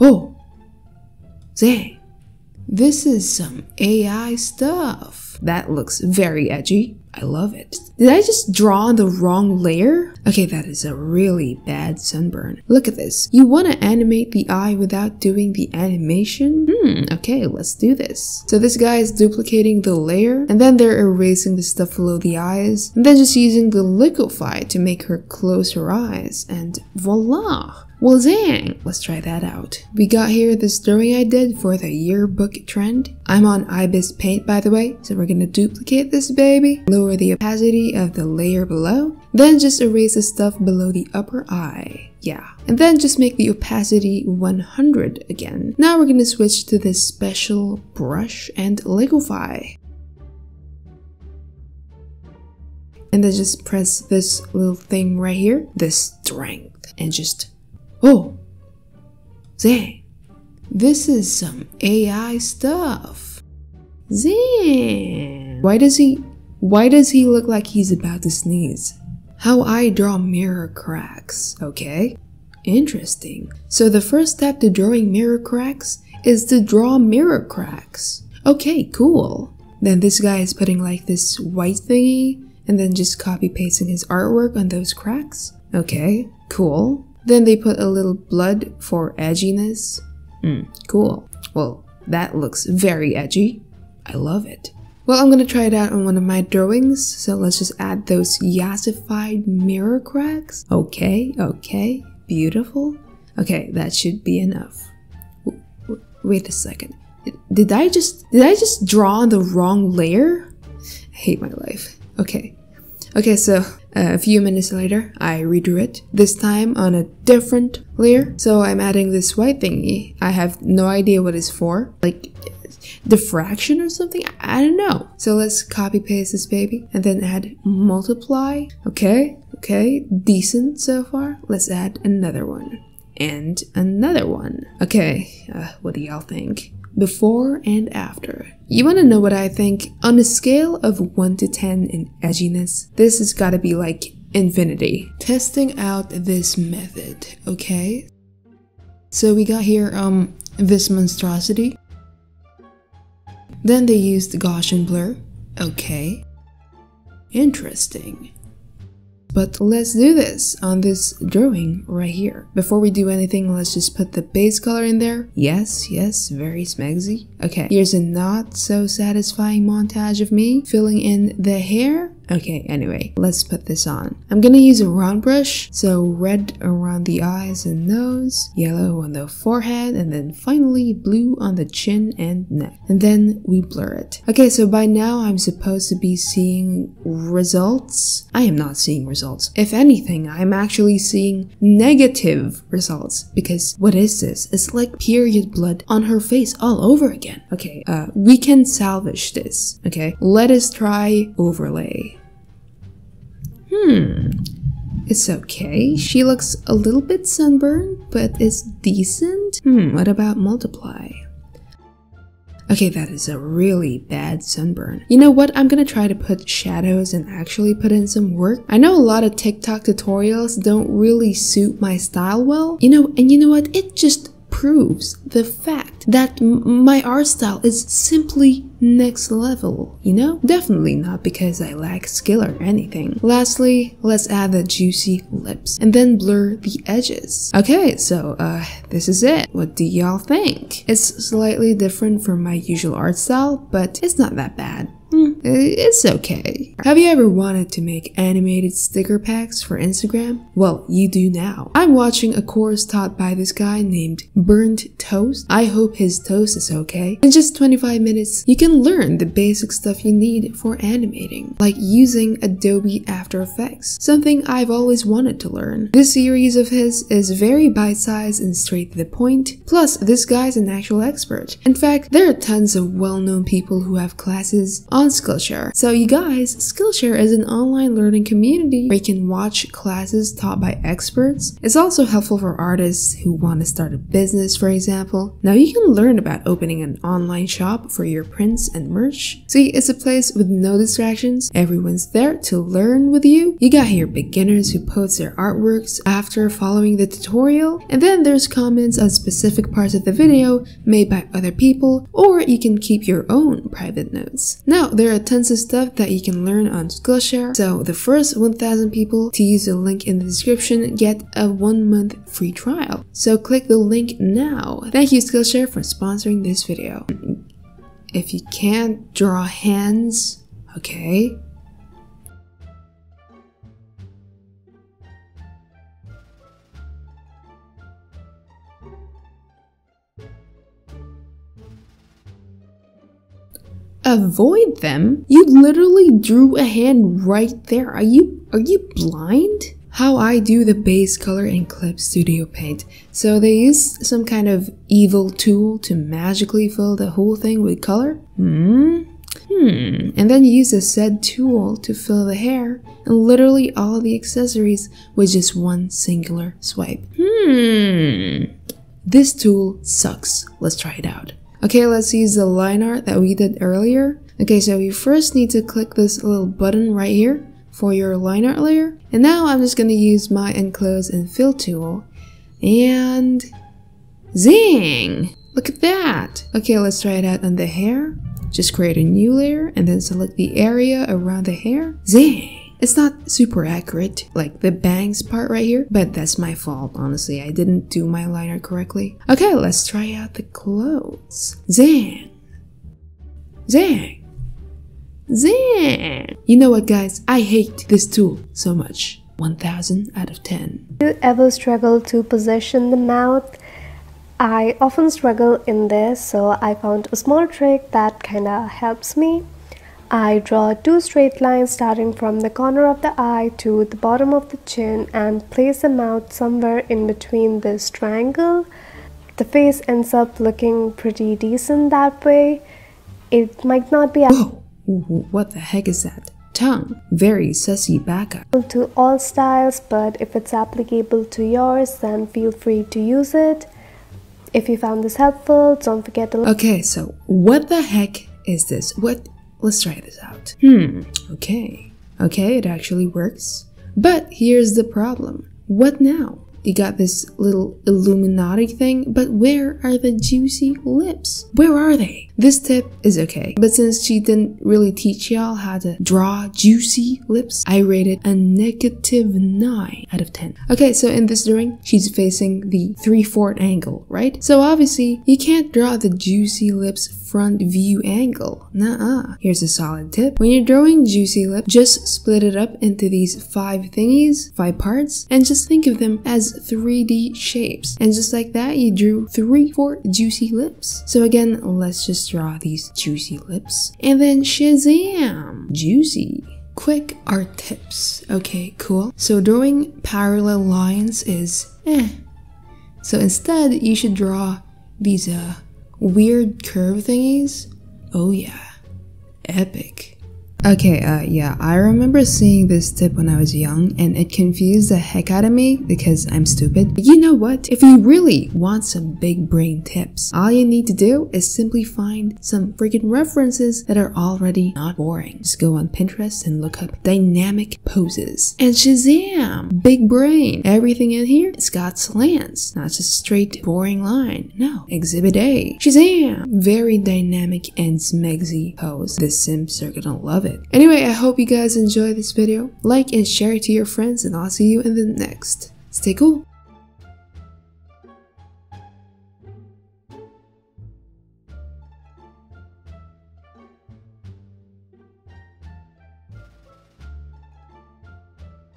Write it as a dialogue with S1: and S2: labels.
S1: Oh, dang. This is some AI stuff. That looks very edgy. I love it. Did I just draw on the wrong layer? Okay, that is a really bad sunburn. Look at this. You want to animate the eye without doing the animation? Okay, let's do this. So this guy is duplicating the layer, and then they're erasing the stuff below the eyes, and then just using the liquify to make her close her eyes, and voila! Well, dang! Let's try that out. We got here this drawing I did for the yearbook trend. I'm on Ibis Paint, by the way, so we're gonna duplicate this baby, lower the opacity of the layer below, then just erase the stuff below the upper eye. Yeah. And then just make the opacity 100 again. Now we're gonna switch to this special brush and liquify. And then just press this little thing right here, this strength, and just... Oh, dang, this is some AI stuff. Dang. Why does he look like he's about to sneeze? How I draw mirror cracks, okay? Interesting. So the first step to drawing mirror cracks is to draw mirror cracks. Okay, cool. Then this guy is putting like this white thingy and then just copy pasting his artwork on those cracks. Okay, cool. Then they put a little blood for edginess. Cool. Well, that looks very edgy. I love it. Well, I'm gonna try it out on one of my drawings, so let's just add those yassified mirror cracks. Okay, beautiful. Okay, that should be enough. Wait a second. Did I just draw on the wrong layer? I hate my life. Okay, so a few minutes later, I redrew it, this time on a different layer. So I'm adding this white thingy. I have no idea what it's for, like diffraction or something? I don't know. So let's copy paste this baby and then add multiply. Okay, decent so far. Let's add another one and another one. Okay, what do y'all think? Before and after. You want to know what I think? On a scale of 1 to 10 in edginess, this has got to be like infinity. Testing out this method, okay? So we got here this monstrosity. Then they used Gaussian blur. Okay. Interesting. But let's do this on this drawing right here. Before we do anything, let's just put the base color in there. Yes, very smegzy. Okay, here's a not so satisfying montage of me filling in the hair. Okay, anyway, let's put this on. I'm gonna use a round brush, so red around the eyes and nose, yellow on the forehead, and then finally blue on the chin and neck. And then we blur it. Okay, so by now I'm supposed to be seeing results. I am not seeing results. If anything, I'm actually seeing negative results, because what is this? It's like period blood on her face all over again. Okay, we can salvage this. Okay, let us try overlay. It's okay. She looks a little bit sunburned, but it's decent. What about multiply? Okay, that is a really bad sunburn. You know what? I'm gonna try to put shadows and actually put in some work. I know a lot of TikTok tutorials don't really suit my style well. You know what? It just proves the fact that my art style is simply next level, you know? Definitely not because I lack skill or anything. Lastly, let's add the juicy lips and then blur the edges. Okay, so this is it. What do y'all think? It's slightly different from my usual art style, but it's not that bad. It's okay. Have you ever wanted to make animated sticker packs for Instagram? Well, you do now. I'm watching a course taught by this guy named Burnt Toast. I hope his toast is okay. In just 25 minutes, you can learn the basic stuff you need for animating, like using Adobe After Effects, something I've always wanted to learn. This series of his is very bite-sized and straight to the point. Plus, this guy's an actual expert. In fact, there are tons of well-known people who have classes on Skillshare. So you guys, Skillshare is an online learning community where you can watch classes taught by experts. It's also helpful for artists who want to start a business, for example. Now you can learn about opening an online shop for your prints and merch. See, it's a place with no distractions. Everyone's there to learn with you. You got here beginners who post their artworks after following the tutorial, and then there's comments on specific parts of the video made by other people, or you can keep your own private notes. Now, there are tons of stuff that you can learn on Skillshare, so the first 1,000 people to use the link in the description get a 1-month free trial. So click the link now. Thank you Skillshare for sponsoring this video. If you can't draw hands, okay? Avoid them? You literally drew a hand right there. Are you blind? How I do the base color in Clip Studio Paint. So they use some kind of evil tool to magically fill the whole thing with color? And then you use a said tool to fill the hair and literally all the accessories with just one singular swipe. This tool sucks. Let's try it out. Okay, let's use the line art that we did earlier. Okay, so you first need to click this little button right here for your line art layer. And now I'm just gonna use my enclose and fill tool. And zing! Look at that! Okay, let's try it out on the hair. Just create a new layer and then select the area around the hair. Zing! It's not super accurate, like the bangs part right here, but that's my fault, honestly. I didn't do my liner correctly. Okay, let's try out the clothes. Zing! Zing! Zing! You know what, guys? I hate this tool so much. 1,000 out of 10.
S2: Do you ever struggle to position the mouth? I often struggle in this, so I found a small trick that kinda helps me. I draw 2 straight lines starting from the corner of the eye to the bottom of the chin and place the mouth somewhere in between this triangle. The face ends up looking pretty decent that way. It might not be
S1: Whoa! What the heck is that? Tongue. Very sussy backup.
S2: To all styles, but if it's applicable to yours, then feel free to use it. If you found this helpful, don't forget to
S1: Okay, so what the heck is this? Let's try this out. Okay, it actually works. But here's the problem. What now? You got this little Illuminati thing, but where are the juicy lips? Where are they? This tip is okay, but since she didn't really teach y'all how to draw juicy lips, I rated a -9 out of 10. Okay, so in this drawing, she's facing the 3/4 angle, right? So obviously, you can't draw the juicy lips front view angle. Nuh-uh. Here's a solid tip. When you're drawing juicy lip, just split it up into these 5 thingies, 5 parts, and just think of them as 3D shapes. And just like that, you drew 3/4 juicy lips. So again, let's just draw these juicy lips. And then shazam! Juicy. Quick art tips. Okay, cool. So drawing parallel lines is So instead, you should draw these weird curve thingies. Oh yeah, epic. Okay, yeah, I remember seeing this tip when I was young and it confused the heck out of me because I'm stupid. But you know what? If you really want some big brain tips, all you need to do is simply find some freaking references that are already not boring. Just go on Pinterest and look up dynamic poses. And shazam! Big brain! Everything in here has got slants, not just a straight boring line. No, Exhibit A. Shazam! Very dynamic and smegsy pose. The Sims are gonna love it. Anyway, I hope you guys enjoyed this video. Like and share it to your friends, and I'll see you in the next. Stay cool!